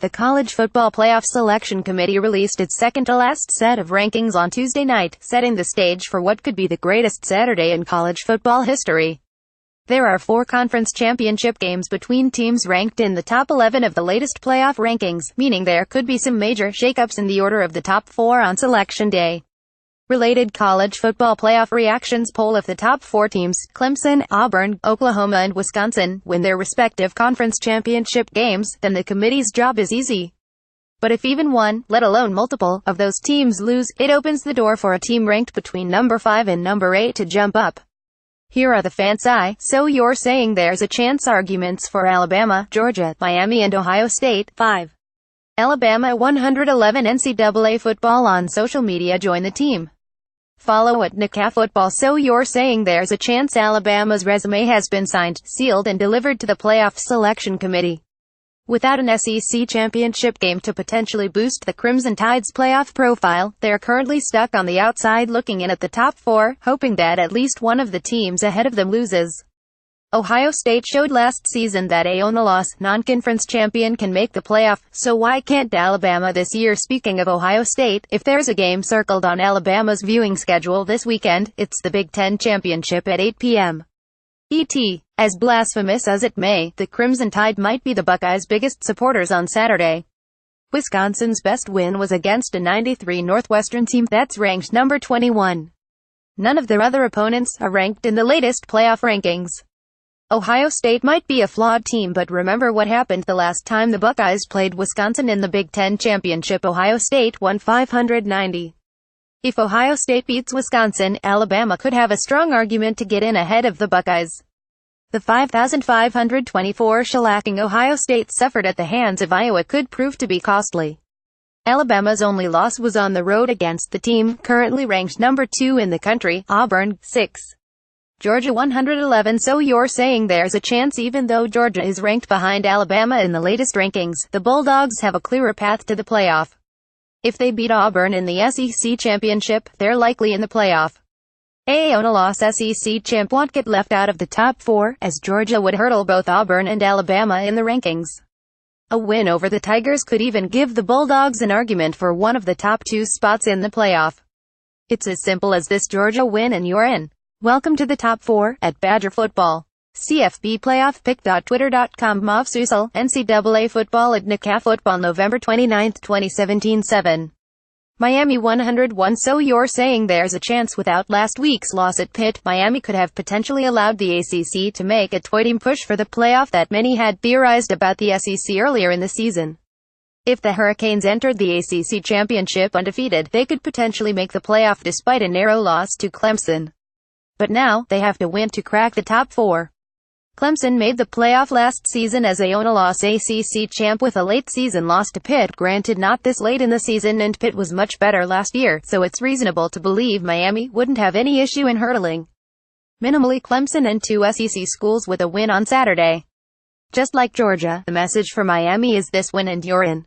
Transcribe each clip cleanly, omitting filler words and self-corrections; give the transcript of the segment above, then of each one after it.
The College Football Playoff Selection Committee released its second-to-last set of rankings on Tuesday night, setting the stage for what could be the greatest Saturday in college football history. There are 4 conference championship games between teams ranked in the top 11 of the latest playoff rankings, meaning there could be some major shakeups in the order of the top 4 on Selection Day. Related college football playoff reactions poll: if the top 4 teams, Clemson, Auburn, Oklahoma and Wisconsin, win their respective conference championship games, then the committee's job is easy. But if even one, let alone multiple, of those teams lose, it opens the door for a team ranked between number 5 and number 8 to jump up. Here are the fancy, so you're saying there's a chance arguments for Alabama, Georgia, Miami and Ohio State. 5. Alabama 111 NCAA football on social media. Join the team. Follow at NCAA Football. So you're saying there's a chance Alabama's resume has been signed, sealed and delivered to the Playoff Selection Committee. Without an SEC championship game to potentially boost the Crimson Tide's playoff profile, they're currently stuck on the outside looking in at the top 4, hoping that at least one of the teams ahead of them loses. Ohio State showed last season that a on-the-loss, non-conference champion can make the playoff, so why can't Alabama this year? Speaking of Ohio State, if there's a game circled on Alabama's viewing schedule this weekend, it's the Big Ten Championship at 8 p.m. ET. As blasphemous as it may, the Crimson Tide might be the Buckeyes' biggest supporters on Saturday. Wisconsin's best win was against a 93 Northwestern team that's ranked number 21. None of their other opponents are ranked in the latest playoff rankings. Ohio State might be a flawed team, but remember what happened the last time the Buckeyes played Wisconsin in the Big Ten Championship. Ohio State won 590. If Ohio State beats Wisconsin, Alabama could have a strong argument to get in ahead of the Buckeyes. The 5,524 shellacking Ohio State suffered at the hands of Iowa could prove to be costly. Alabama's only loss was on the road against the team currently ranked number 2 in the country, Auburn. 6. Georgia 111. So you're saying there's a chance even though Georgia is ranked behind Alabama in the latest rankings, the Bulldogs have a clearer path to the playoff. If they beat Auburn in the SEC championship, they're likely in the playoff. A on-a-loss SEC champ won't get left out of the top 4, as Georgia would hurdle both Auburn and Alabama in the rankings. A win over the Tigers could even give the Bulldogs an argument for one of the top 2 spots in the playoff. It's as simple as this: Georgia win and you're in. Welcome to the top 4, at Badger Football. CFB Playoff Pick. Twitter.com Mavsusel, NCAA Football at NCAA Football November 29, 2017. 7. Miami 101. So you're saying there's a chance without last week's loss at Pitt, Miami could have potentially allowed the ACC to make a toy-team push for the playoff that many had theorized about the SEC earlier in the season. If the Hurricanes entered the ACC championship undefeated, they could potentially make the playoff despite a narrow loss to Clemson. But now, they have to win to crack the top 4. Clemson made the playoff last season as a on-a-loss ACC champ with a late-season loss to Pitt, granted not this late in the season, and Pitt was much better last year, so it's reasonable to believe Miami wouldn't have any issue in hurdling minimally Clemson and 2 SEC schools with a win on Saturday. Just like Georgia, the message for Miami is this: win and you're in.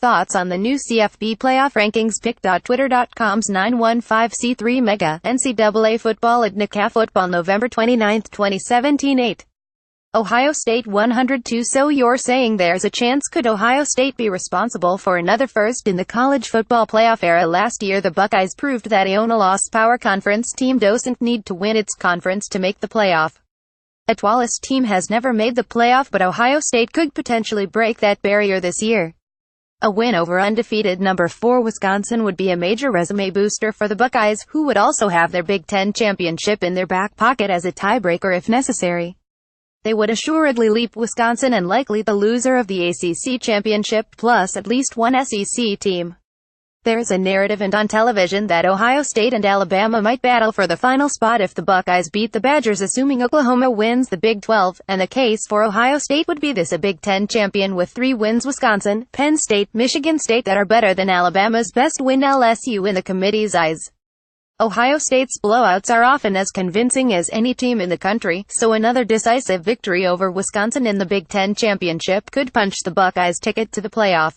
Thoughts on the new CFB playoff rankings? Pick. Twitter.com's 915C3 Mega, NCAA Football at NCAA Football November 29, 2017. 8. Ohio State 102. So you're saying there's a chance could Ohio State be responsible for another first in the college football playoff era? Last year the Buckeyes proved that a on-a-loss power conference team doesn't need to win its conference to make the playoff. A tallest team has never made the playoff, but Ohio State could potentially break that barrier this year. A win over undefeated number 4 Wisconsin would be a major resume booster for the Buckeyes, who would also have their Big Ten championship in their back pocket as a tiebreaker if necessary. They would assuredly leap Wisconsin and likely the loser of the ACC championship, plus at least one SEC team. There's a narrative and on television that Ohio State and Alabama might battle for the final spot if the Buckeyes beat the Badgers, assuming Oklahoma wins the Big 12, and the case for Ohio State would be this: a Big Ten champion with 3 wins, Wisconsin, Penn State, Michigan State, that are better than Alabama's best win, LSU, in the committee's eyes. Ohio State's blowouts are often as convincing as any team in the country, so another decisive victory over Wisconsin in the Big Ten championship could punch the Buckeyes' ticket to the playoff.